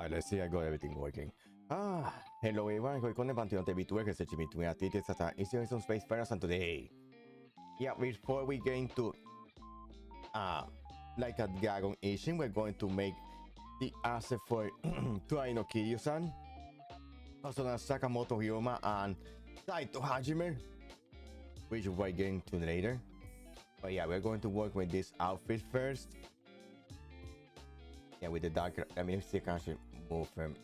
Alright, let's see. I got everything working. Hello everyone. こんな番組のテレビトゥークセチミトゥやっていてささ、It's your space person today. Yeah, before we get into like a Dragon Asian, we're going to make the asset for Tuai no Kiryu-san, also Sakamoto Hyoma and Saito Hajime, which we're getting to later. But yeah, we're going to work with this outfit first. Yeah, with the darker. I mean, see, I can actually move them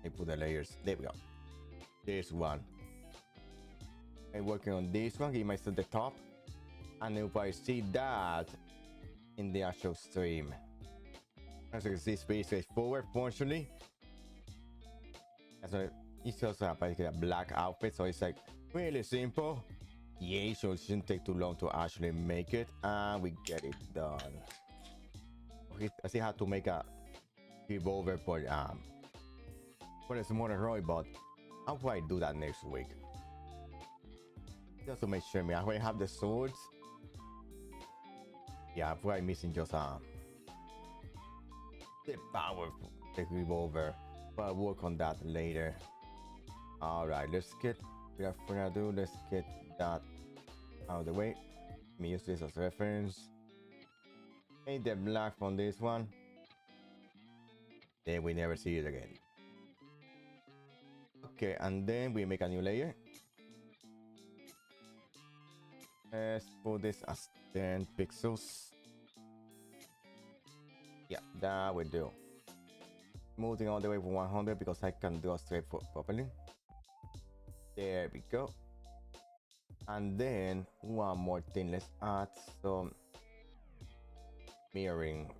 and put the layers. There we go. There's one. I'm working on this one. Give myself the top, and you'll probably see that in the actual stream. As you can see, it's pretty straightforward. Fortunately, it's also a black outfit, so it's like really simple. Yeah, so it shouldn't take too long to actually make it, and we get it done. Okay, I see how to make a revolver for a smaller robot. I'll probably do that next week. Just to make sure I already have the swords. Yeah, I'm probably missing just the power for the revolver, but I'll work on that later. Alright, let's get without further ado, let's get that out of the way. Let me use this as reference. Paint the black on this one. Then we never see it again. Okay, and then we make a new layer. Let's put this as 10 pixels. Yeah, that will do. Moving all the way for 100 because I can do a straight properly. There we go. And then one more thing, let's add some mirroring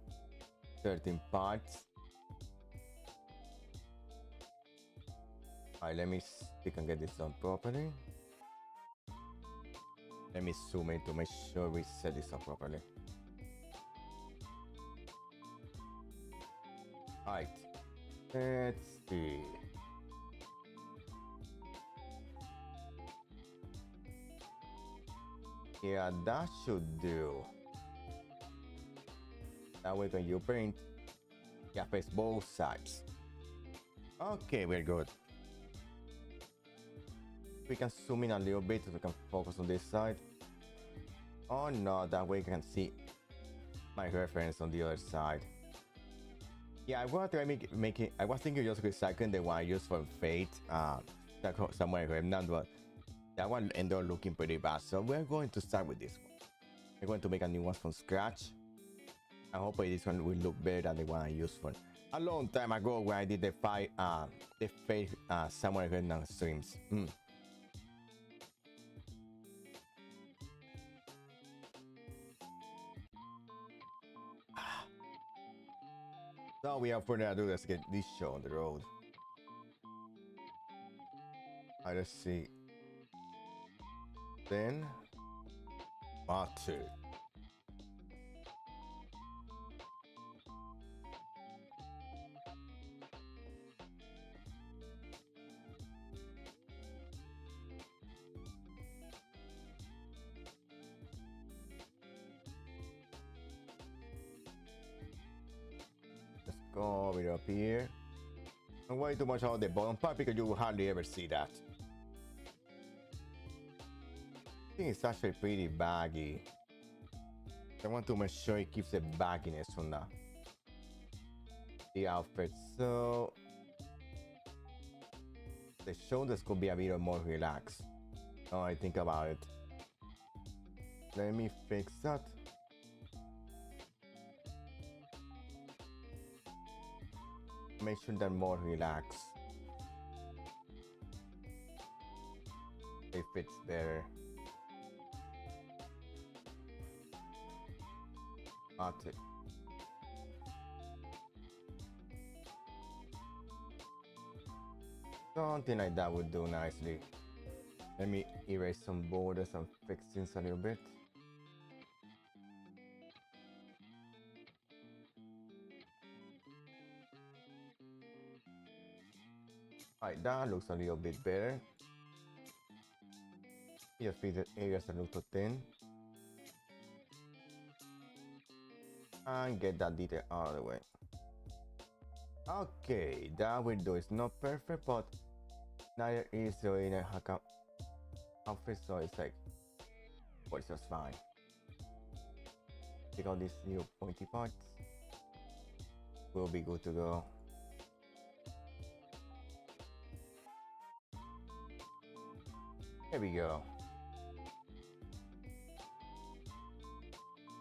13 parts. Alright, let me see if I can get this done properly. Let me zoom in to make sure we set this up properly. Alright, let's see. Yeah, that should do. That way when you print, you face both sides. Okay, we're good. We can zoom in a little bit so we can focus on this side. Oh no, that way you can see my reference on the other side. Yeah, I want to try making. I was thinking just recycling the one I used for Fate, somewhere in Remnant, but that one ended up looking pretty bad. So we're going to start with this one. We're going to make a new one from scratch. I hope this one will look better than the one I used for a long time ago when I did the Fate somewhere in Remnant streams. So without further ado, let's get this show on the road. Alright, let's see. Then ZATSU. Let's go over up here. Don't worry too much about the bottom part because you will hardly ever see that. I think it's actually pretty baggy. I want to make sure it keeps the bagginess on the outfit. So the shoulders could be a bit more relaxed. Now I think about it. Let me fix that. Make sure they're more relaxed. It fits better. That's it. Something like that would do nicely. Let me erase some borders and fix things a little bit. Alright, that looks a little bit better. Just fix the areas a little thin. And get that detail out of the way. Okay, that window is not perfect, but neither is the in a Hakama outfit, so it's like, well, it's just fine. Take out these little pointy parts. We'll be good to go. There we go.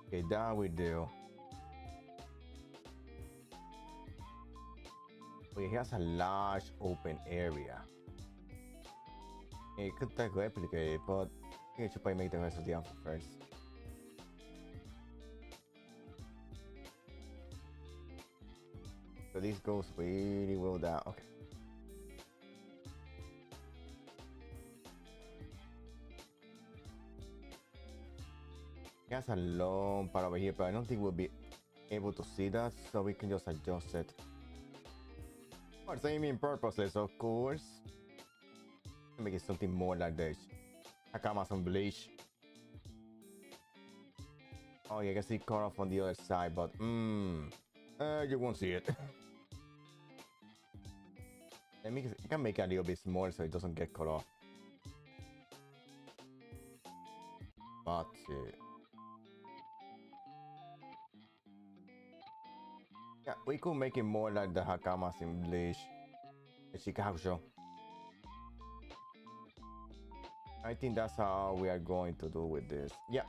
Okay, that we do. Okay, here's a large open area. It could take replicate it, but I think I should probably make the rest of the outfit first. So this goes really well down. Okay. It has a long part over here, but I don't think we'll be able to see that, so we can just adjust it. For aiming purposes, of course. Make it something more like this. Hakama some bleach. Oh, yeah, I can see cut off on the other side, but you won't see it. I can make it a little bit smaller so it doesn't get cut off. But yeah, we could make it more like the Hakamas in Bleach. The Shikakusho. I think that's how we are going to do with this. Yeah.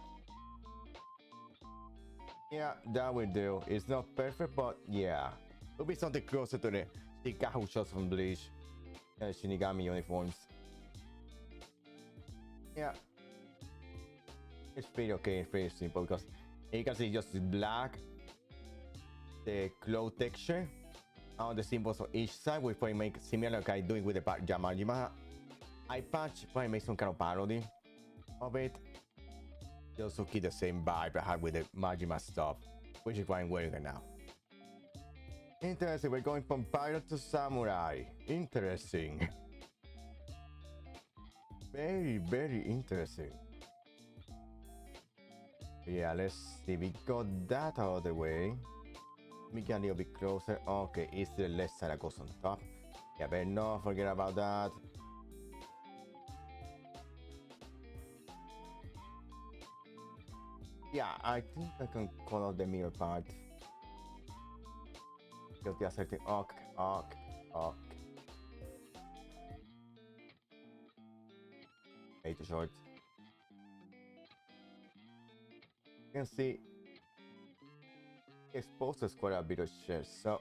Yeah, that will do. It's not perfect, but yeah. It'll be something closer to the Shikakushos from Bleach and Shinigami uniforms. Yeah. It's pretty okay, it's pretty simple because you can see just black, the cloth texture, on the symbols on each side. We'll probably make similar like I doing with the Yamajima eye patch, probably make some kind of parody of it. Just to keep the same vibe I had with the Majima stuff, which is what I'm wearing right now. Interesting, we're going from pirate to samurai. Interesting. Very, very interesting. Yeah, let's see. We got that out of the way. Let me get a little bit closer. Okay, it's the left side that goes on top. Yeah, better not forget about that. Yeah, I think I can call out the mirror part. Because they are certain ok. Way too short. You can see exposes quite a bit of shit, so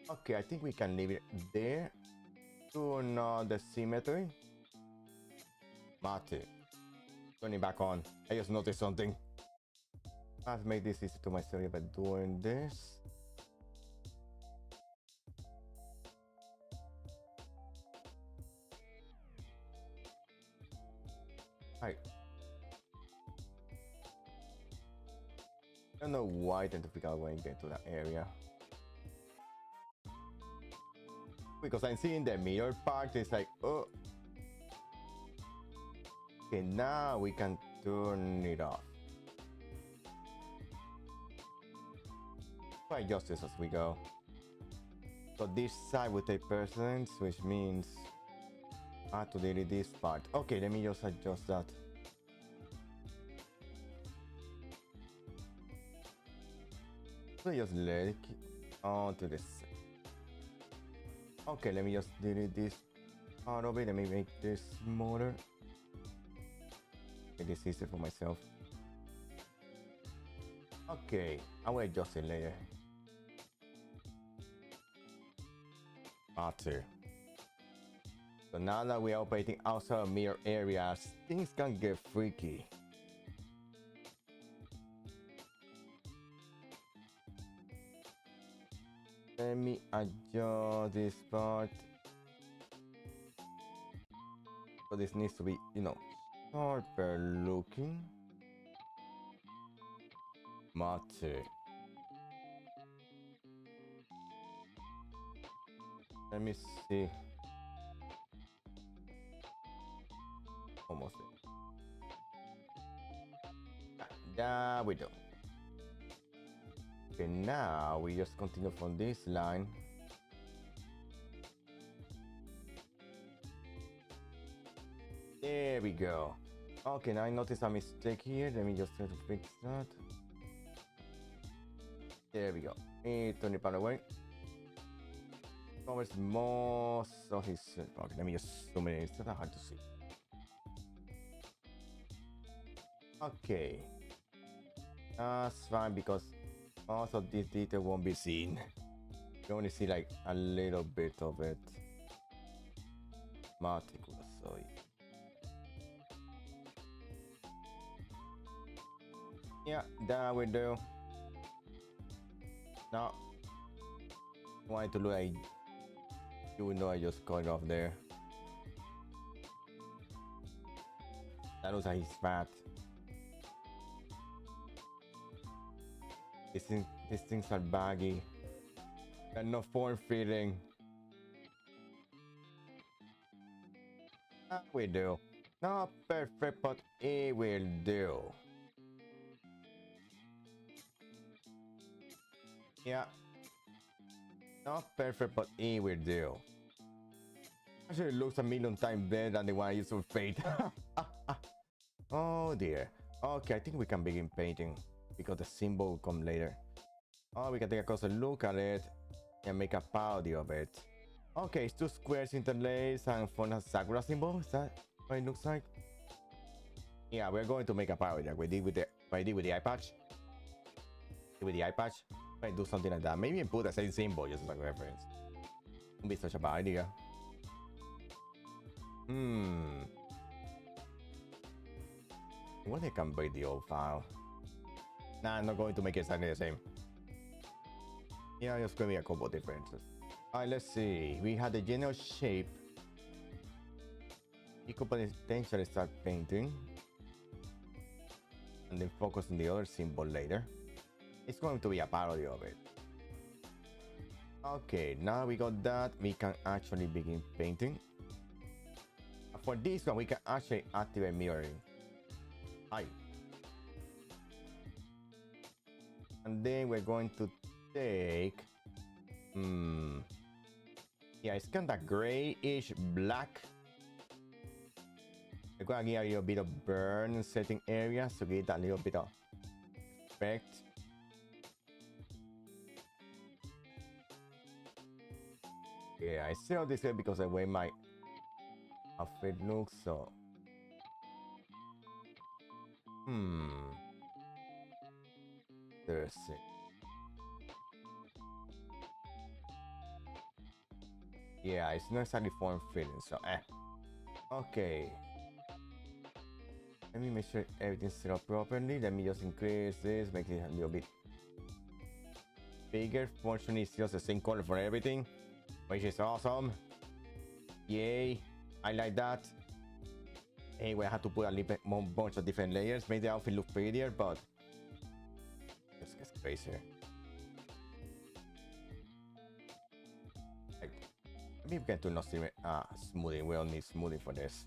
okay, I think we can leave it there to know the symmetry. Mate. Turn it back on. I just noticed something. I've made this easy to myself by doing this. Right. I don't know why I tend to figure out when I get to that area. Because I'm seeing the mirror part, it's like, oh. Okay, now we can turn it off. Try justice as we go. So this side will take precedence, which means I have to delete this part. Okay, let me just adjust that. So just let it onto this. Okay, let me just delete this part of it. Let me make this smaller. Make this easier for myself. Okay, I will adjust it later. After. So now that we are operating outside of mirror areas, things can get freaky. Let me adjust this part. So this needs to be, you know, sharper looking. Mate. Let me see. Almost there. There we go. Okay, now we just continue from this line. There we go. Okay, now I noticed a mistake here. Let me just try to fix that. There we go. Turn it away. Covers most of his. Okay, let me just zoom in. It's not hard to see. Okay. That's fine because most of this detail won't be seen. You only see like a little bit of it. Meticulous, so yeah, that will do. Now, I want it to look like you know I just cut it off there. That looks like he's fat. These things are baggy. They're not form-fitting. That will do. Not perfect, but it will do. Yeah. Not perfect, but it will do. Actually, it looks a million times better than the one I used for Fate. Oh dear. Okay, I think we can begin painting because the symbol will come later. Oh, we can take a closer look at it and make a parody of it. Okay, it's two squares interlaced and form a Sakura symbol. Is that what it looks like? Yeah, we're going to make a parody like we did with the eye patch. With the eye patch, I do something like that. Maybe put the same symbol just as a reference. Wouldn't be such a bad idea. What they can break the old file? Nah, I'm not going to make it exactly the same. Yeah, there's going to be a couple of differences. Alright, let's see. We had the general shape. You could potentially start painting. And then focus on the other symbol later. It's going to be a parody of it. Okay, now we got that. We can actually begin painting. For this one, we can actually activate mirroring. Hi. And then we're going to take yeah, it's kind of grayish black. We're gonna give a little bit of burn in certain areas to get that little bit of effect. Yeah, I see all this way because of the way my outfit looks, so interesting. Yeah, it's not exactly form-fitting, so okay. Let me make sure everything's set up properly. Let me just increase this, make it a little bit bigger. Fortunately, it's just the same color for everything, which is awesome. Yay, I like that. Anyway, I had to put a little bunch of different layers, make the outfit look prettier, but it just gets crazier. Maybe we can turn off smoothing. We don't need smoothing for this.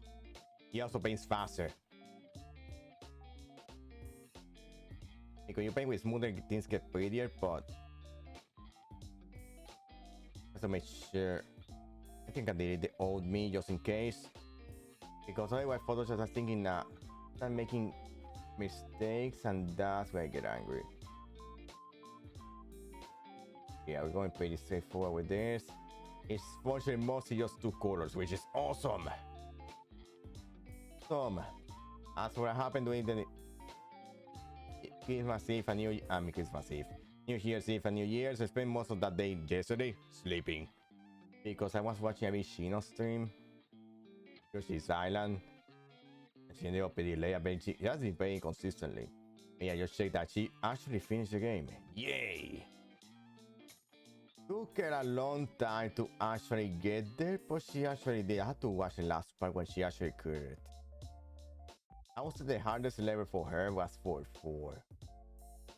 He also paints faster. Because you paint with smoother, things get prettier, but I have to make sure. I think I deleted the old me just in case. Because otherwise, Photoshop is thinking that I'm making mistakes, and that's where I get angry. Yeah, we're going pretty straightforward with this. It's fortunately mostly just two colors, which is awesome. Awesome. As for what happened during the Christmas Eve and New Year's Eve and New Year's, I spent most of that day yesterday sleeping because I was watching a Vishino stream. Yoshi's Island. And she ended up pretty late. I bet she has been playing consistently. And yeah, just checked that she actually finished the game. Yay! Took her a long time to actually get there, but she actually did. I had to watch the last part when she actually cleared it. I would say the hardest level for her was 4-4.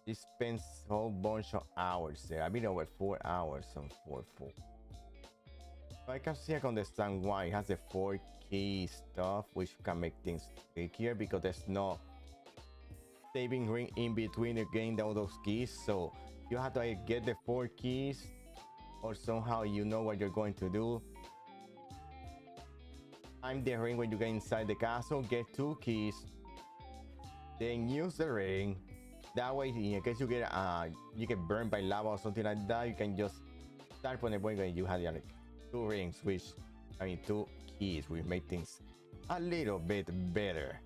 She spends a whole bunch of hours there. I've been over 4 hours on 4-4. So I can see, I can understand why it has the 4 key stuff, which can make things trickier because there's no saving ring in between to gain down those keys. So You have to like, get the 4 keys, or somehow you know what you're going to do. Time the ring when you get inside the castle, get 2 keys, then use the ring. That way, in case you get burned by lava or something like that, you can just start from the point when you have like 2 rings, which I mean 2 keys, which make things a little bit better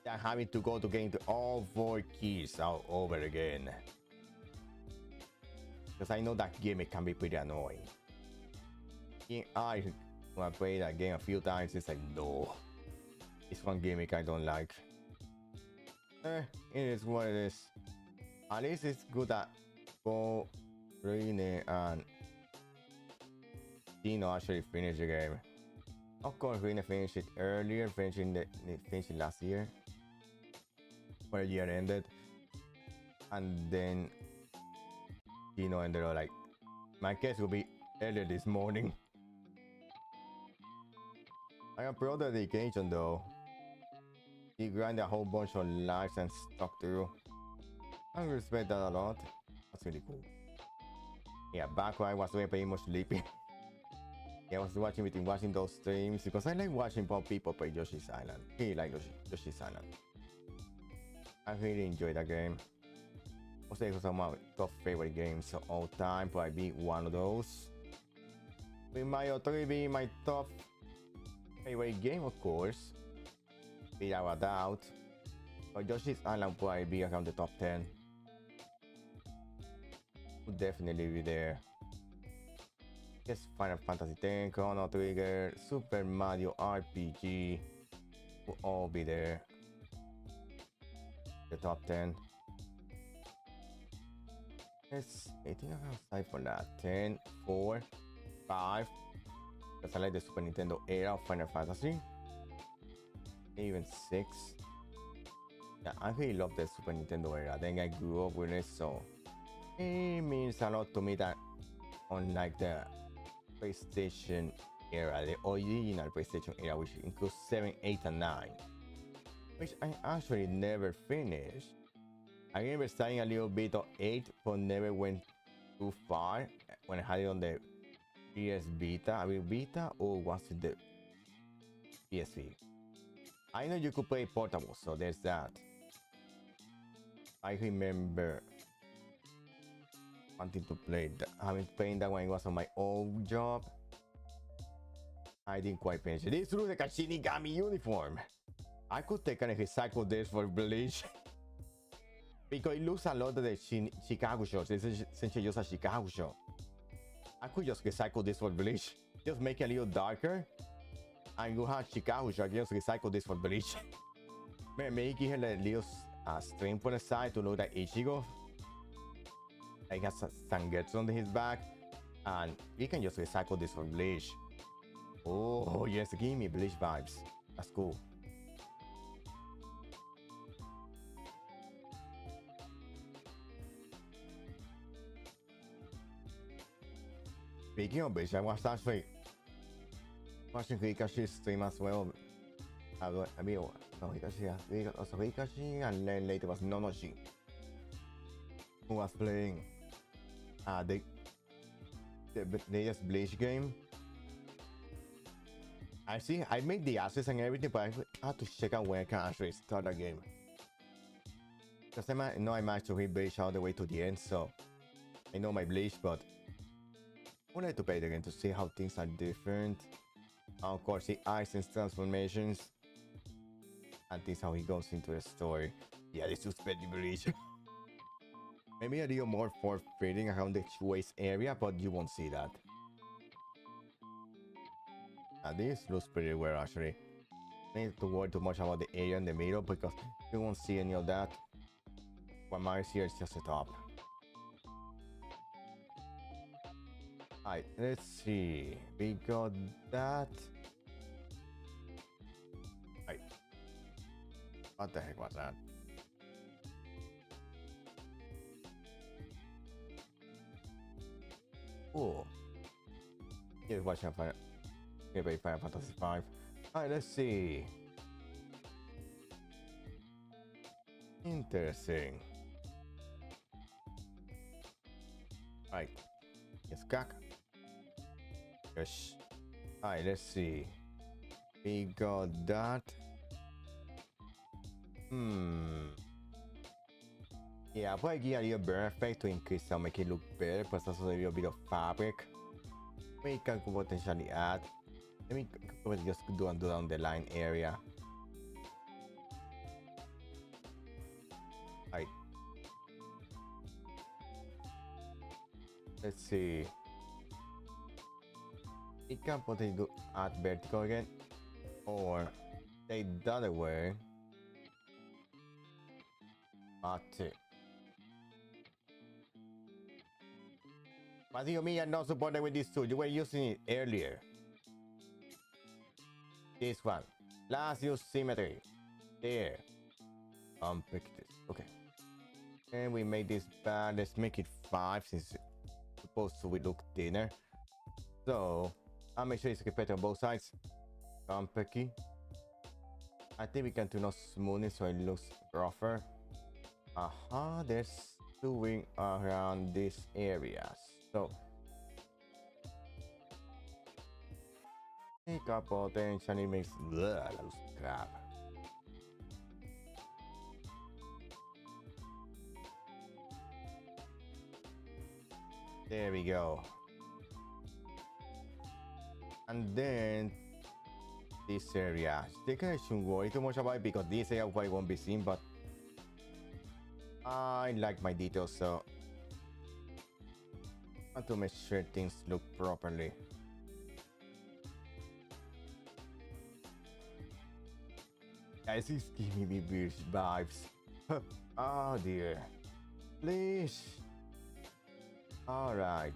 than having to go to getting all 4 keys all over again. Because I know that gimmick can be pretty annoying. When I played that game a few times, it's like, no, it's one gimmick I don't like. It is what it is. At least it's good that both Rene and Dino actually finished the game. Of course, Rene finished it earlier, finished it last year, where the year ended, and then Dino ended up like, my guess will be earlier this morning. I applaud the dedication though. He grinded a whole bunch of lives and stuck through. I respect that a lot. That's really cool. Yeah, back when I was very much sleepy. Yeah, I was watching those streams because I like watching people play Yoshi's Island. I really like Yoshi's Island. I really enjoy that game. I'll say it was one of my top favorite games of all time, but I beat one of those. With Mario 3 being my top favorite game, of course, without a doubt. But Yoshi's Island probably be around the top 10. Would definitely be there. Yes, Final Fantasy X, Chrono Trigger, Super Mario RPG will all be there. The top 10. Yes, I think I'm aside for that. 10, 4, 5. Because I like the Super Nintendo era of Final Fantasy. Even 6. Yeah, I really love the Super Nintendo era. Then I grew up with it, so it means a lot to me that unlike the PlayStation era, the original PlayStation era, which includes 7, 8, and 9, which I actually never finished. I remember starting a little bit of 8, but never went too far when I had it on the PS Vita. I mean, Vita, or was it the PSV? I know you could play portable, so there's that. I remember wanting to play that. Having playing that when it was on my old job. I didn't quite finish it. This through the Shinigami uniform. I could take and recycle this for Bleach. Because it looks a lot of the Chicago shows. This is essentially just a Chicago show. I could just recycle this for Bleach. Just make it a little darker. And you have Chicago show. I can just recycle this for Bleach. Maybe give her a little string for the side to look like Ichigo. He has Sangetsu on his back. And we can just recycle this for Bleach. Oh, yes, give me Bleach vibes. That's cool. Speaking of Bleach, I was actually watching Rikashi's stream as well. I mean, no, Rikashi, and then later was Nonoshi, who was playing the latest Bleach game. I see, I made the assets and everything, but I have to check out when I can actually start the game. Because I know I managed to read Bleach all the way to the end, so I know my Bleach, but I would like to play it again to see how things are different. Of course, the Aizen's transformations, and this how he goes into the story. Yeah, this is pretty Bleach. Maybe a little more forfeiting around the waist area, but you won't see that. This looks pretty well actually. I need to worry too much about the area in the middle because you won't see any of that. What matters here is just the top. Alright, let's see. We got that. Alright. What the heck was that? Oh. Here's watching Final Fantasy V. Alright, let's see. Interesting. Right. Yes, cock. Yes. Alright, let's see. We got that. Yeah, I'll probably give a little burn effect to increase some, make it look better, plus also a little bit of fabric. We can potentially add. Let me just do on the line area. Right. Let's see. We can potentially add vertical again, or take the other way. But do you mean you're not supported with this tool? You were using it earlier. This one. Last use symmetry. There. Unpick this. Okay. And we made this bad. Let's make it 5 since it's supposed to look thinner. So I'll make sure it's better on both sides. Unpicky. I think we can do no smoothing so it looks rougher. There's doing around these areas. So make up potentially makes crap. There we go. And then this area. I shouldn't worry too much about it because this area probably won't be seen, but I like my details, so I want to make sure things look properly. Guys, it's giving me weird vibes. Oh dear. Please. Alright.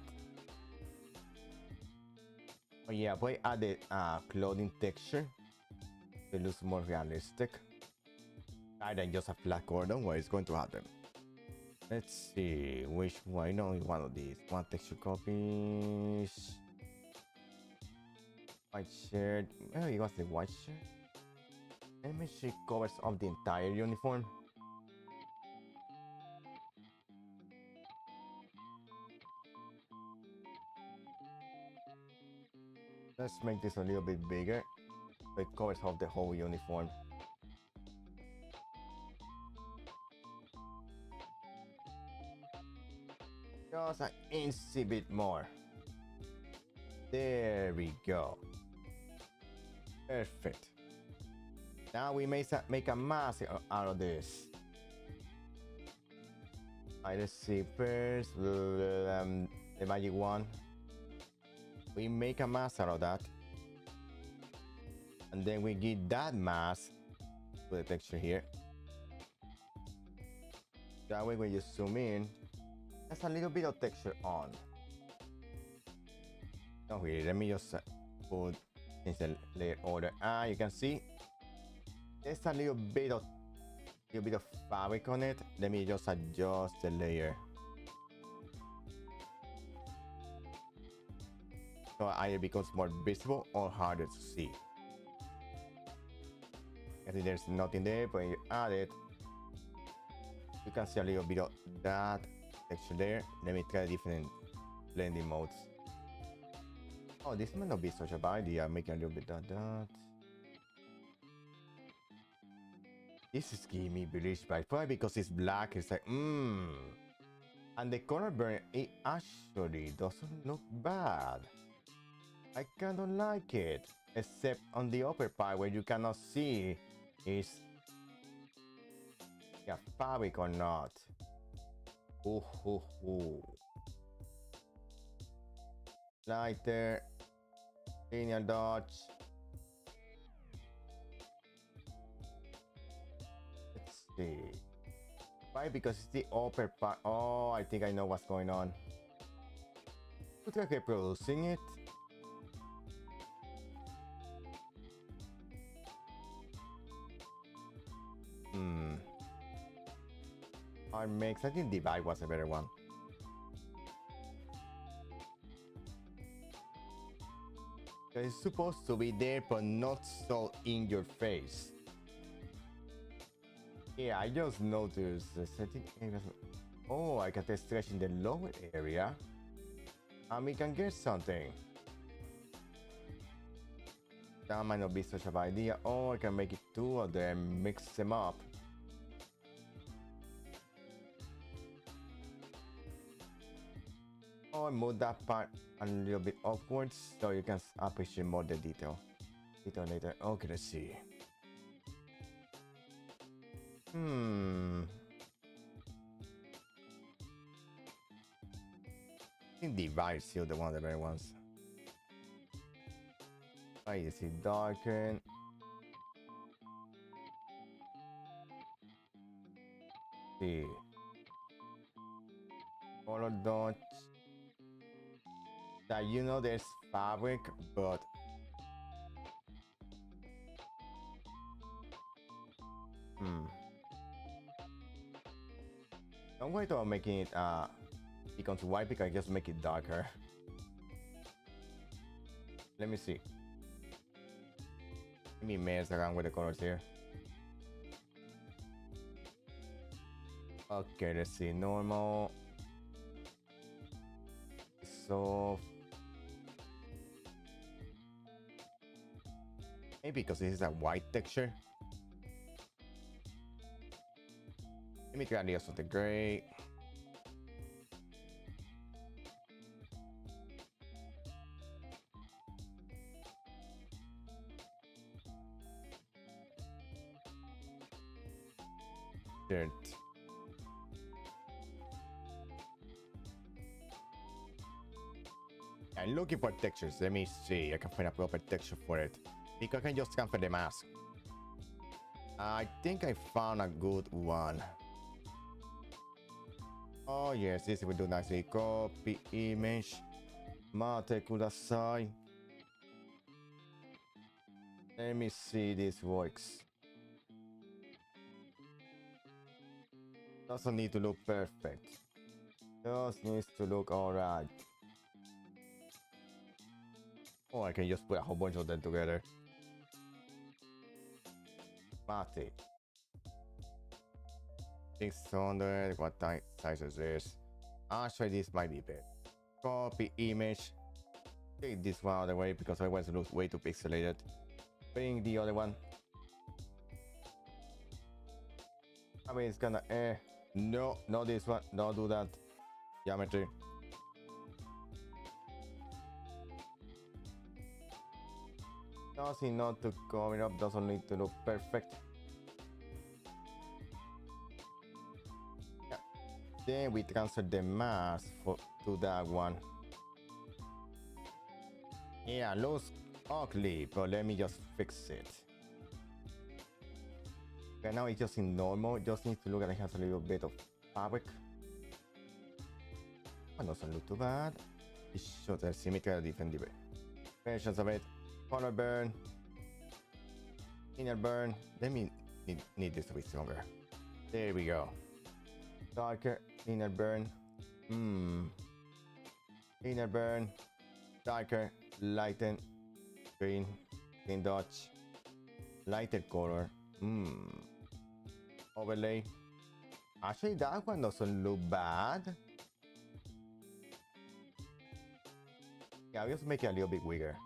Oh yeah, but I added clothing texture. It looks more realistic. Rather than just a flat cordon where it's going to happen. Let's see which one. I know one of these. One texture copies. White shirt. Oh, it was the white shirt. Let me see covers of the entire uniform. Let's make this a little bit bigger. So it covers of the whole uniform. Just an inch bit more. There we go. Perfect. Now we may make a mask out of this. Alright, let's see. First, the magic one. We make a mask out of that. And then we give that mask to the texture here. That way when you zoom in, there's a little bit of texture on. Not really. Let me just put in the layer order. You can see there's a little bit of fabric on it. Let me just adjust the layer. So either becomes more visible or harder to see. I think there's nothing there, but when you add it, you can see a little bit of that texture there. Let me try different blending modes. Oh, this might not be such a bad idea. Making a little bit of that. This is giving me bluish vibe. Probably because it's black. It's like, And the color burn, it actually doesn't look bad. I kind of like it. Except on the upper part where you cannot see is fabric or not. Lighter, linear dots. Let's see. Why? Because it's the upper part. Oh, I think I know what's going on. Looks like reproducing it. I think divide was a better one. It's supposed to be there, but not so in your face. Yeah, I just noticed the setting areas. Oh, I can stretch in the lower area. And we can get something. That might not be such a bad idea. Or I can make it two of them, mix them up. Or move that part a little bit upwards so you can appreciate more the detail. Later. Okay, let's see. I think the right is still the one of the better ones. Why is it darken? See. Color dots. That you know there's fabric, but I'm going to making it becomes white because I just make it darker. Let me see. Let me mess around with the colors here. Okay, let's see. Normal. So maybe because this is a white texture. Let me try the rest of the gray. Dirt. I'm looking for textures. Let me see. I can find a proper texture for it. Because I can just transfer the mask. I think I found a good one. Oh yes, this will do nicely. Copy image. Mate kudasai. Let me see this works. Doesn't need to look perfect. Just needs to look alright. Oh, I can just put a whole bunch of them together. Mate. 600. What size is this? Actually, this might be better. Copy image. Take this one out of the way because otherwise it looks way too pixelated. Bring the other one. I mean, it's gonna. No, not this one. Don't do that. Geometry. Doesn't not to cover up. Doesn't need to look perfect. Yeah. Then we transfer the mask to that one. Yeah, looks ugly, but let me just fix it. Right now it's just in normal. Just need to look at it has a little bit of fabric. Oh, doesn't look too bad. It shows a symmetrical different versions of it. Color burn. Inner burn. Let me need this to be stronger. There we go. Darker. Inner burn. Inner burn. Darker. Lighten. Green. Green dots. Lighter color. Overlay. Actually, that one doesn't look bad. Yeah, I'll just make it a little bit bigger.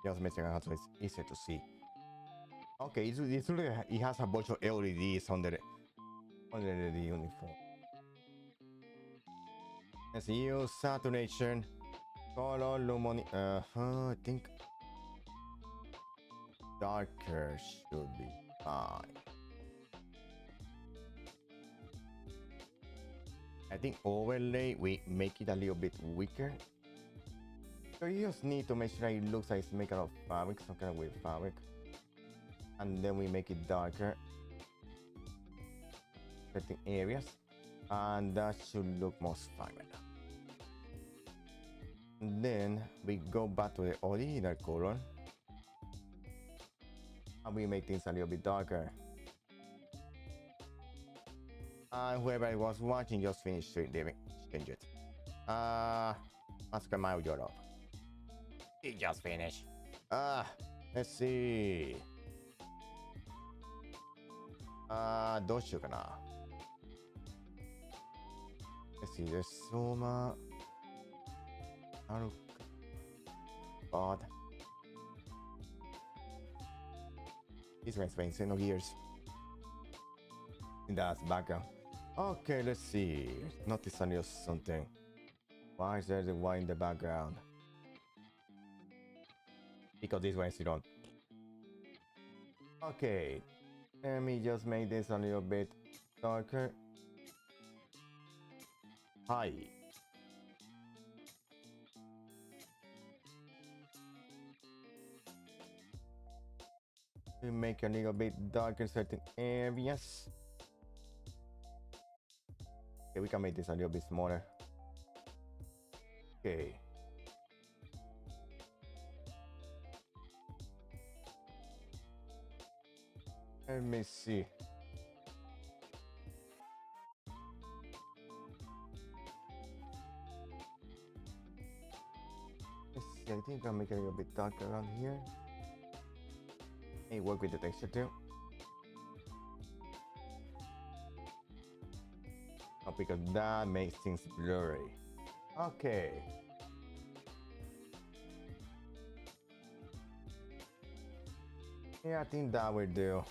Just make it so it's easier to see. Okay, it has a bunch of LEDs under the uniform. Let's use saturation, color, luminosity. I think darker should be fine. I think overlay, we make it a little bit weaker. So you just need to make sure it looks like it's made out of fabric, some kind of weird fabric. And then we make it darker. Certain areas. And that should look most fine right now. And then we go back to the original color. And we make things a little bit darker. And whoever was watching just finished change it. Mask my Europe. It just finished. Let's see. どうしようかな。Let's see, there's Soma. Oh god. This one's playing Xenogears. That's background. Okay, let's see. Notice a little something. Why is there the one in the background? Because this one is wrong. Okay, let me just make this a little bit darker. Hi. We make a little bit darker certain areas. Okay, we can make this a little bit smaller. Okay. Let me see. Let's see, I think I'll make it a little bit darker around here. Hey, work with the texture too. Oh, because that makes things blurry. Okay. Yeah, I think that will do.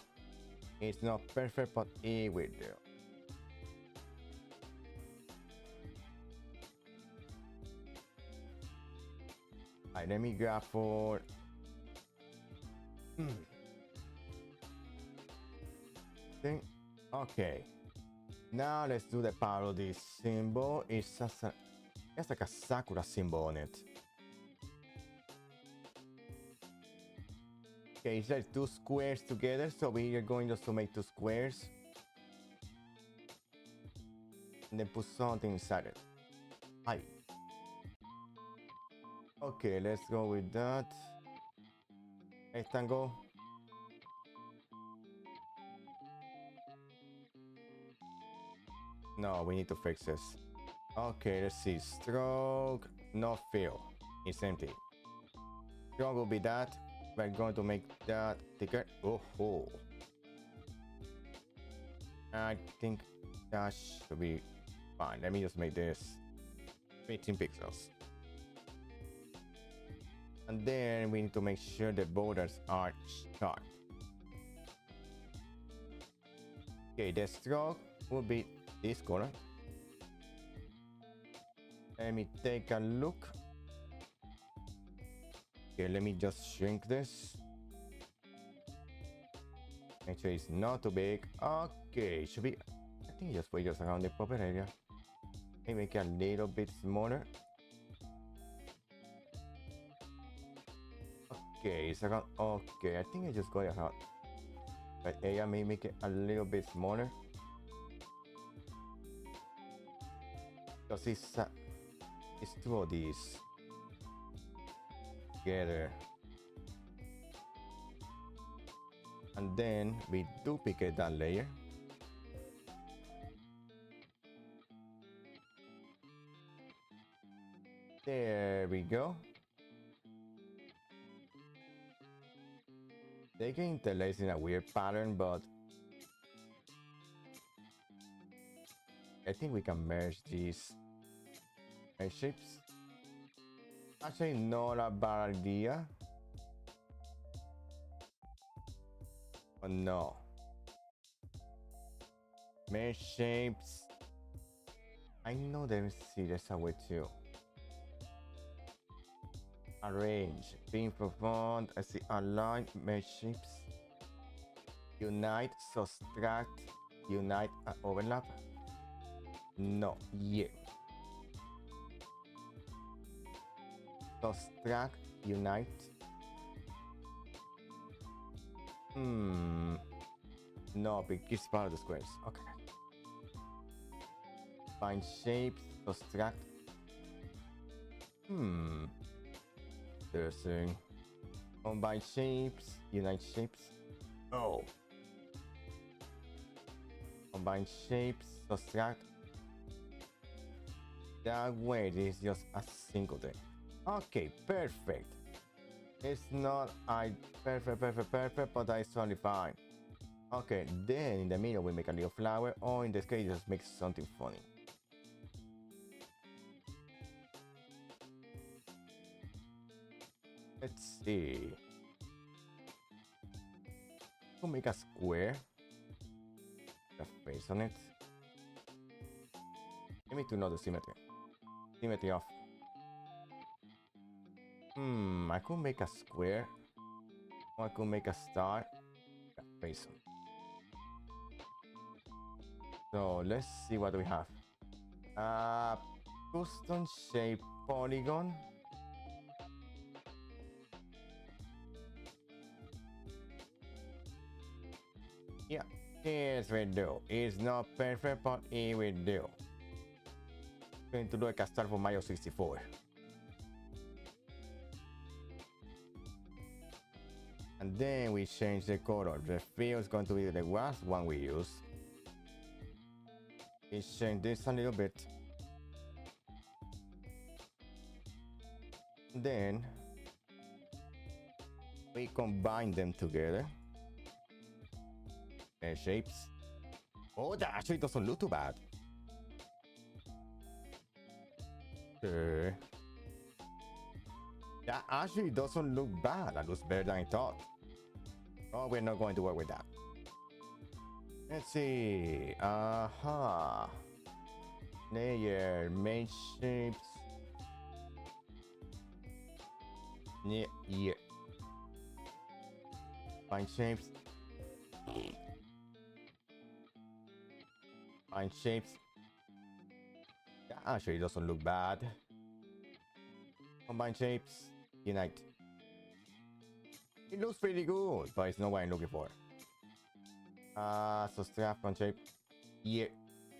It's not perfect, but it will do. Alright, let me grab for... Okay. Now let's do the parody symbol. It's like a Sakura symbol on it. Okay, it's like two squares together, so we are going just to make two squares. And then put something inside it. Hi. Okay, let's go with that. Rectangle. No, we need to fix this. Okay, let's see. Stroke, no fill. It's empty. Stroke will be that. We're going to make that thicker. Oh. I think that should be fine. Let me just make this 15 pixels. And then we need to make sure the borders are sharp. Okay, the stroke will be this color. Let me take a look. Okay, let me just shrink this. Make sure it's not too big. Okay, should be... I think just put just around the proper area. Maybe make it a little bit smaller. Okay, it's around... Okay, I think I just got it out. But area may make it a little bit smaller. Because it's two of these together. And then we duplicate that layer. There we go. They can interlace in a weird pattern, but I think we can merge these shapes. Actually, not a bad idea. But no. Merge shapes. I know they see there's a way too. Arrange, pin for font. I see align, merge shapes. Unite, subtract, unite, overlap. No, yeah. Subtract, unite. No, it's part of the squares. Okay. Find shapes, subtract. Interesting. Combine shapes, unite shapes. Oh. Combine shapes, subtract. That way it is just a single thing. Okay, perfect. It's not perfect, but that is totally fine. Okay, then in the middle we make a little flower, or in this case just make something funny. Let's see. We'll make a square. A face on it. Let me to know the symmetry. Symmetry off. I could make a square. Or I could make a star. Face on. So let's see what we have. Custom shape polygon. Yeah, yes we do. It's not perfect, but it will do. Going to do like a star for Mario 64. And then we change the color. The field is going to be the last one we use. We change this a little bit. Then we combine them together. Shapes. Oh, that actually doesn't look too bad. That actually doesn't look bad. That looks better than I thought. Oh, we're not going to work with that. Let's see. Layer, main shapes. Yeah. Fine shapes. Fine shapes. That actually doesn't look bad. Combine shapes. Unite. It looks pretty good, but it's not what I'm looking for. So strap on shape. Yeah.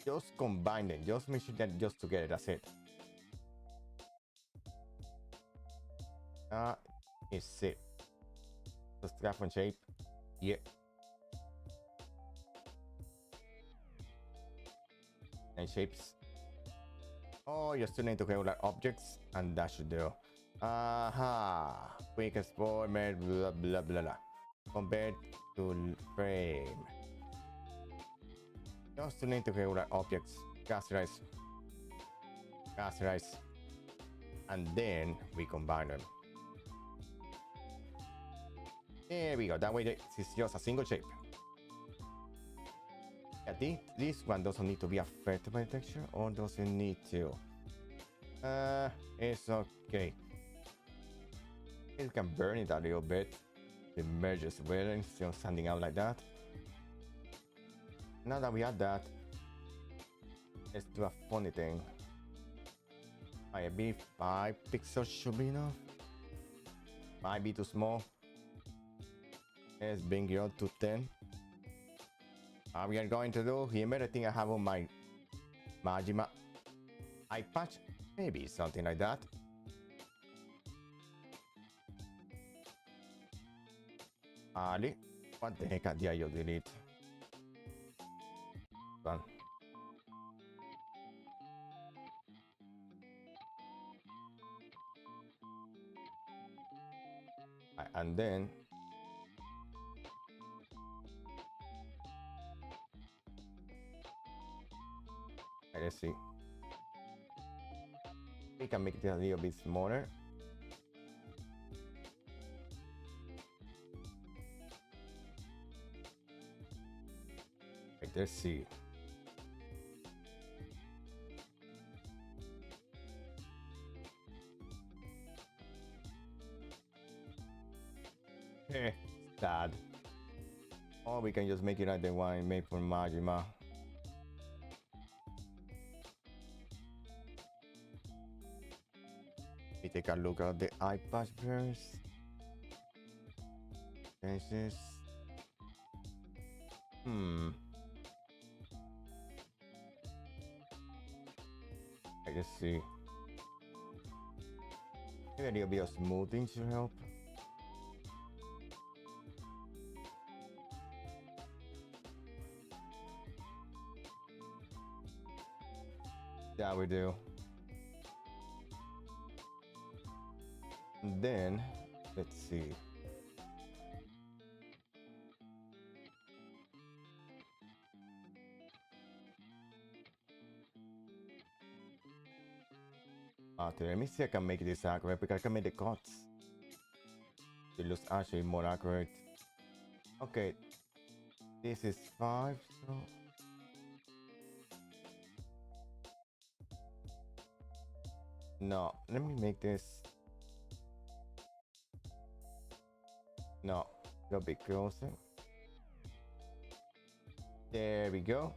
Just combine them. Just make sure that just together. That's it. It's it. So strap on shape. Yeah. And shapes. Oh, you still need to calculate objects, and that should do. Quick export, blah blah blah blah. Compared to frame. Just need to calculate objects. Gas rice. And then we combine them. There we go. That way it's just a single shape. Yeah, this one doesn't need to be affected by texture, or does it need to? It's okay. You can burn it a little bit. It merges well instead of standing out like that. Now that we have that, let's do a funny thing. Maybe 5 pixels should be enough. Might be too small. Let's bring it up to 10. We are going to do here everything I have on my Majima eye patch. Maybe something like that. Ali, what the heck did I delete? One. And then let's see. We can make it a little bit smaller. Right, let's see. Sad. Or we can just make it like the one made for Majima. Let me take a look at the eye patch first. This is let's see. Maybe a little bit of smoothing should help. Yeah, we do. And then let's see. Let me see if I can make this accurate because I can make the cuts. It looks actually more accurate. Okay, this is 5, so no, let me make this. No, go a bit closer. There we go.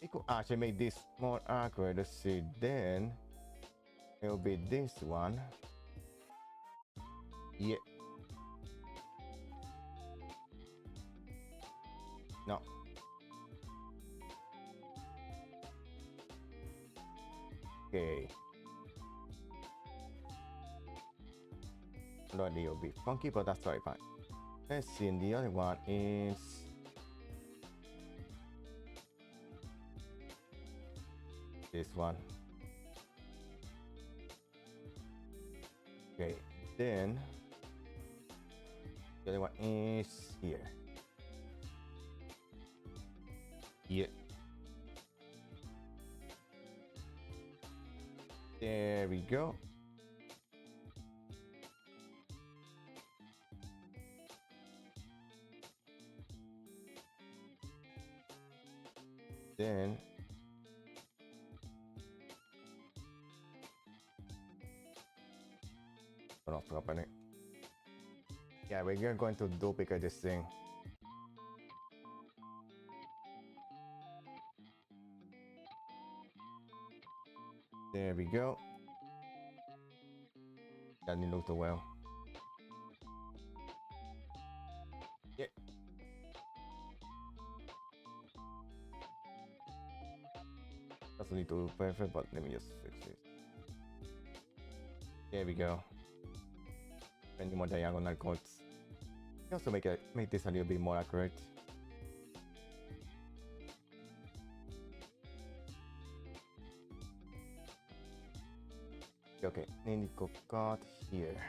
We could actually make this more accurate. Let's see, then it'll be this one. Yeah. No. Okay. Lord, it'll be funky, but that's totally fine. Let's see, and the other one is this one. Okay, then the other one is here. Yeah. There we go. Then turn off properly. Yeah, we're going to duplicate this thing. There we go. That didn't look too well. Yeah. Doesn't need to look perfect, but let me just fix it. There we go. Any more diagonal cuts. Also make this a little bit more accurate. Okay, Indigo cut here.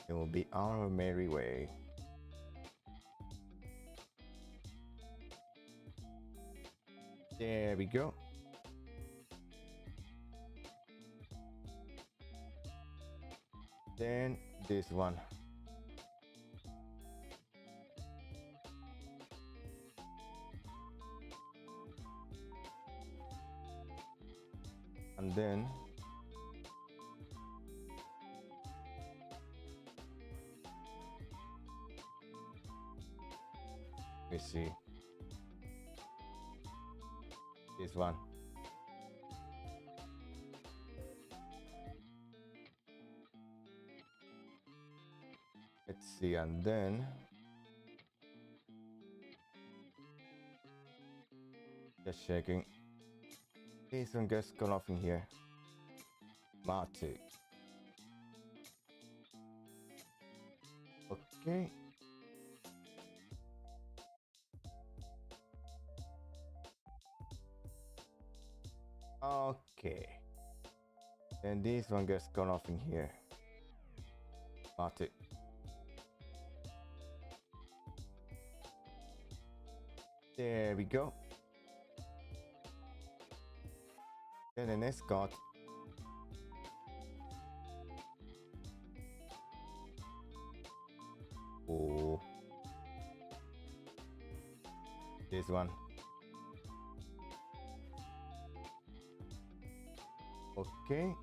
It will be our merry way. There we go. Then this one. And then let's see this one. Let's see, and then just checking. This one gets cut off in here. Matic. Okay. Okay. And this one gets cut off in here. Matic. There we go. Then the next cut. Oh. This one. Okay.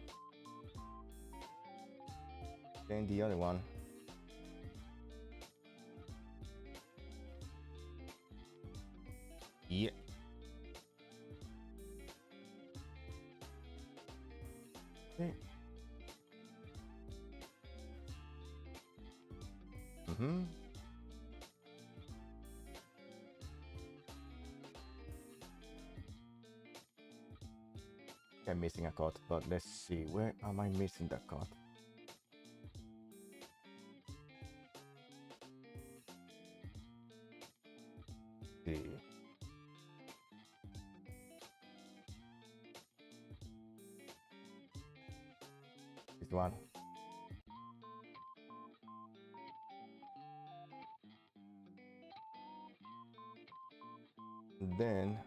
Then the other one. Yeah. Okay. I'm missing a cut, but let's see, where am I missing the cut? See. This one. Then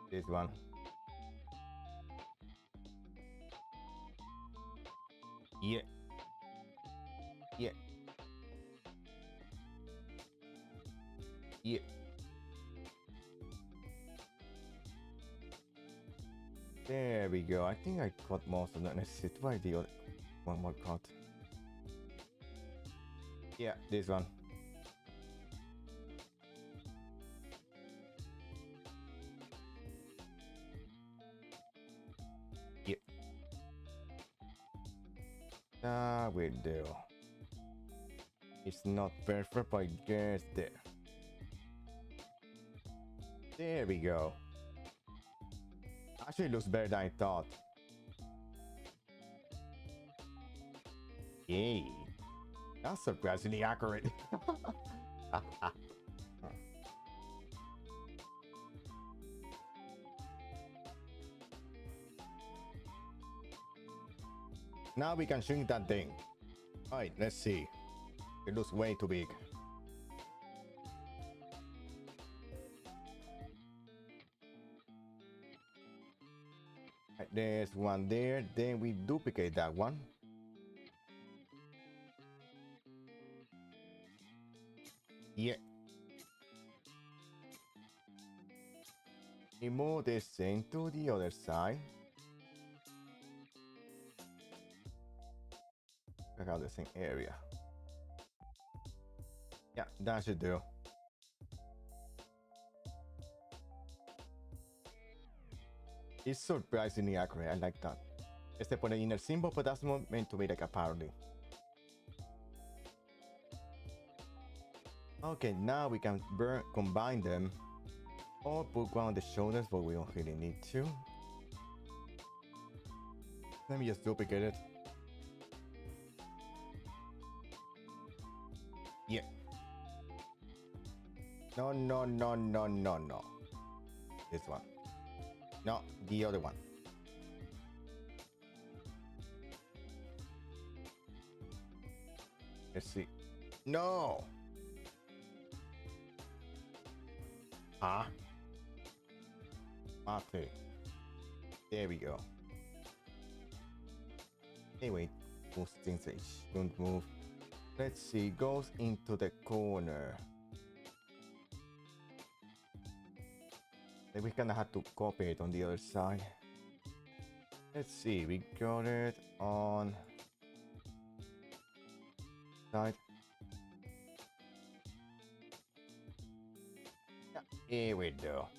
this one. Yeah. Yeah. Yeah. There we go. I think I got most of that. Let's see. Try the other one more cut. Yeah, this one. Yeah. That will do. It's not perfect, but it gets there. There we go. Actually, looks better than I thought. Yay. That's surprisingly accurate. Now we can shrink that thing. Alright, let's see. It looks way too big. Right, there's one there. Then we duplicate that one. Yeah. We move this thing to the other side. Check out the same area. Yeah, that should do. It's surprisingly accurate. I like that. Except for the inner symbol, but that's not meant to be like a parody. Okay, now we can combine them. Or put one on the shoulders, but we don't really need to. Let me just duplicate it. Yeah. No, no, no, no, no, no. This one. No, the other one. Let's see. No! Huh? Okay. There we go. Anyway, those things don't move. Let's see, goes into the corner. Then we kinda have to copy it on the other side. Let's see, we got it on side. Yeah, here we go.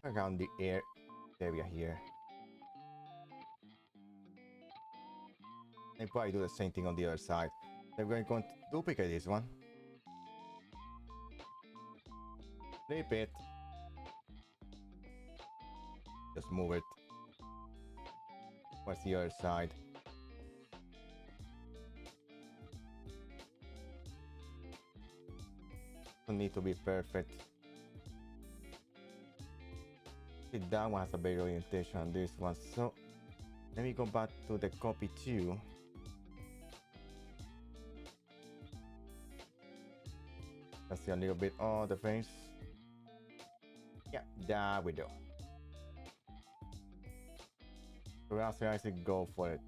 Around the area here. And probably do the same thing on the other side. Then we're going to duplicate this one. Flip it. Just move it. What's the other side? Don't need to be perfect. That one has a better orientation on this one. So let me go back to the copy 2. Let's see a little bit on the face. Yeah, there we go. So after I say go for it.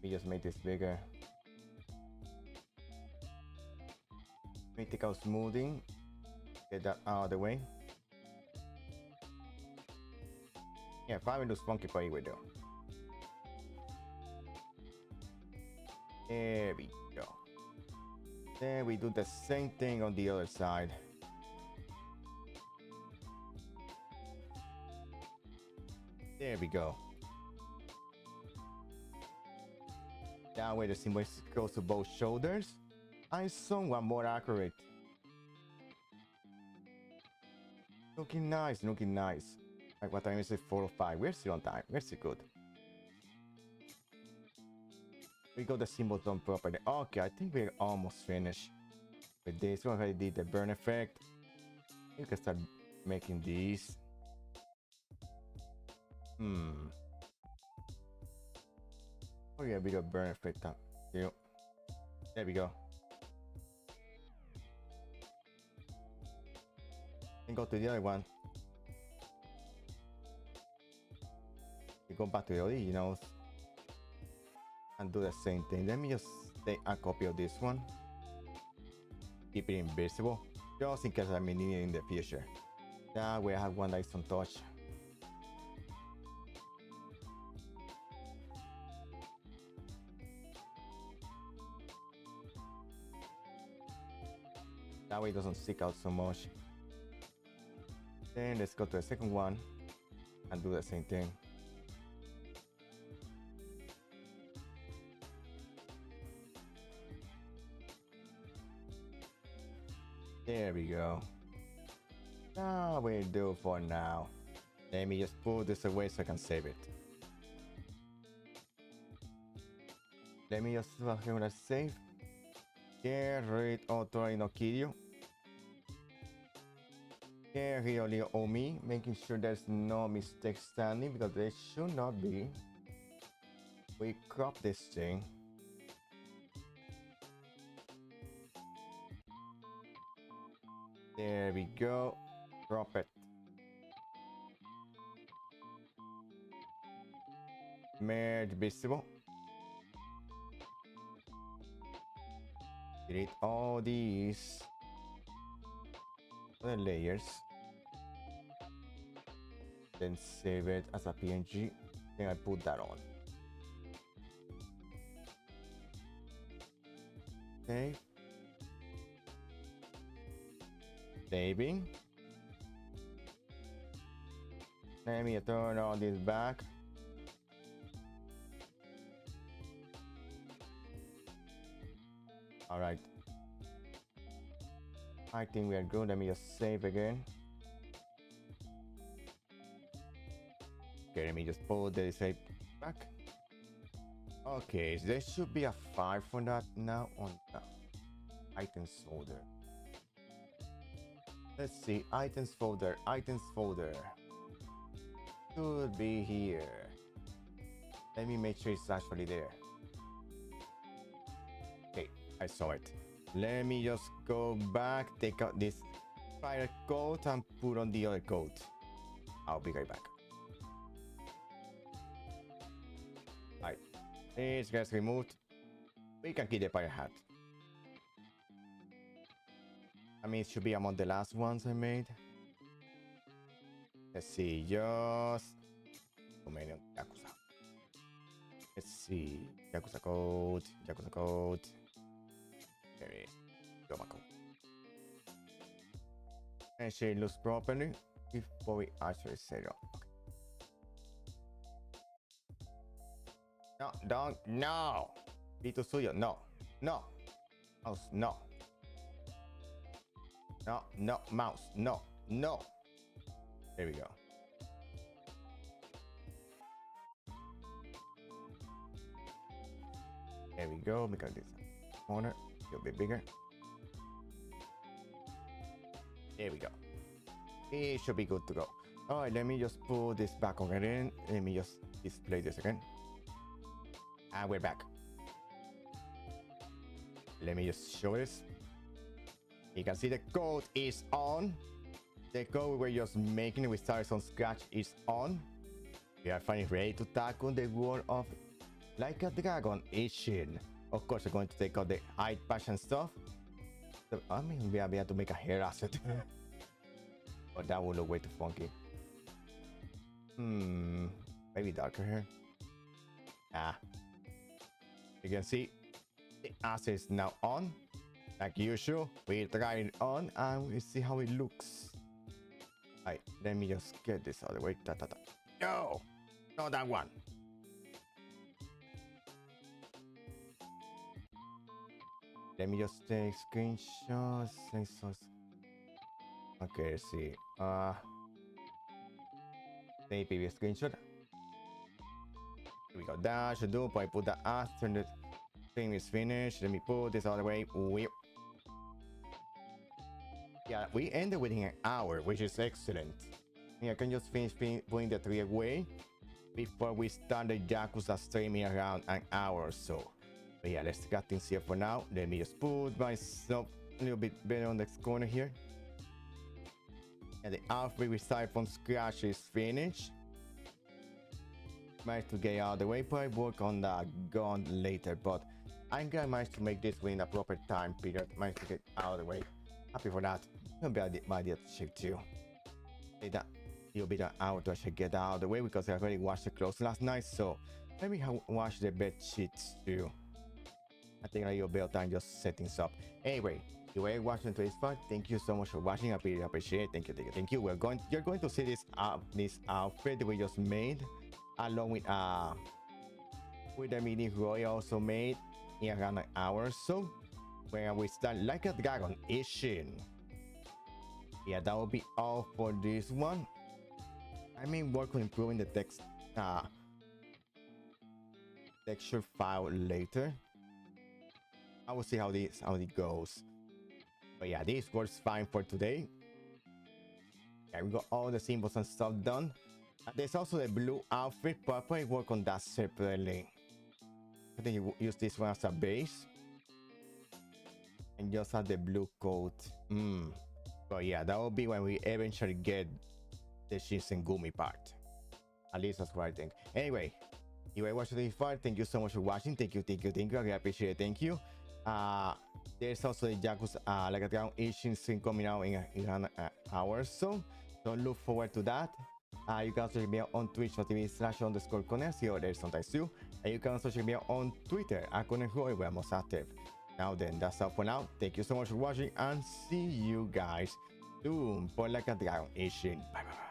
We just make this bigger. Let me take out smoothing. Get that out of the way. Yeah, probably looks funky, but it will do. There we go. Then we do the same thing on the other side. There we go. That way the symbol goes to both shoulders. I'm somewhat more accurate. Looking nice, looking nice. Like what time is it? 4 or 5. We're still on time. We're still good. We got the symbols done properly. Okay, I think we're almost finished with this. We already did the burn effect. You can start making these. Oh yeah, we got burn effect up. There we go. And go to the other one. We go back to the originals and do the same thing. Let me just take a copy of this one. Keep it invisible, just in case I may need it in the future. That way I have one nice touch. That way it doesn't stick out so much. Then let's go to the second one and do the same thing. There we go. That will do for now. Let me just pull this away so I can save it. Let me just do a save. Get rid of no Kiryu. Get rid of Leo Omi, making sure there's no mistake standing because there should not be. We crop this thing. There we go. Drop it. Merge visible. Delete all these other layers. Then save it as a PNG. Then I put that on. Okay. Saving. Let me turn all this back. All right. I think we are good. Let me just save again. Okay, let me just pull the save back. Okay, so there should be a 5 for that now on the items folder. Let's see, items folder, should be here. Let me make sure it's actually there. Okay, I saw it. Let me just go back, take out this fire coat and put on the other coat. I'll be right back. Alright, this gets removed. We can keep the fire hat. I mean, it should be among the last ones I made. Let's see, just Yakuza. Let's see, Yakuza code. There we go, my code. And she looks properly before we actually set it up. Okay. No, don't, no! Vito Suyo, no, mouse, no. No, mouse, no. There we go. There we go, because this corner a little bit bigger. There we go. It should be good to go. All right, let me just pull this back on again. Let me just display this again. And we're back. Let me just show this. You can see the code is on. The code we were just making, we started from scratch, is on. We are finally ready to tackle the world of Like a Dragon Ishin. Of course, we're going to take out the eye patch and stuff. So, I mean, we have to make a hair asset. But that will look way too funky. Maybe darker hair. You can see the asset is now on. Like usual, we try it on and we see how it looks. Alright, let me just get this out of the way. No! Not that one. Let me just take screenshots. Okay, let's see. Take previous screenshot. Here we go. That should do. I put that after the thing is finished. Let me put this all the way. Yeah, we ended within an hour, which is excellent. I can just finish putting the tree away before we start the Yakuza streaming around an hour or so. But yeah, let's get things here for now. Let me just put myself a little bit better on the corner here. And the outfit we started from scratch is finished. manage to get out of the way. Probably work on the gun later, but I'm gonna manage to make this within a proper time period. Manage to get out of the way. Happy for that. It'll be my idea to check too. Say that you'll be the hour to actually get out of the way because I already washed the clothes last night, so let me wash the bed sheets too. I think a little bit of time just setting this up. Anyway, you were watching today's part. Thank you so much for watching. I really appreciate it. Thank you. You're going to see this outfit we just made along with the mini Roy also made in around an hour or so. When we start like a dragon Ishin. Yeah, that will be all for this one. I mean, work on improving the texture file later. I will see how it goes. But yeah, this works fine for today. Yeah, we got all the symbols and stuff done. There's also the blue outfit, but I'll probably work on that separately. I think you use this one as a base. And just have the blue coat. But yeah, that will be when we eventually get the Shinsengumi part. At least that's what I think. Anyway, if you watched this part, thank you so much for watching. Thank you. I really appreciate it. Thank you. There's also the Yakuza like a Dragon Ishin scene coming out in an hour or so. So look forward to that. You can also check me out on twitch.tv/_Conesio. There's on ZATSU. And you can also check me out on Twitter @ConesRoy, where I'm most active. Now then, that's all for now. Thank you so much for watching and see you guys soon for like a Dragon Ishin. Bye bye.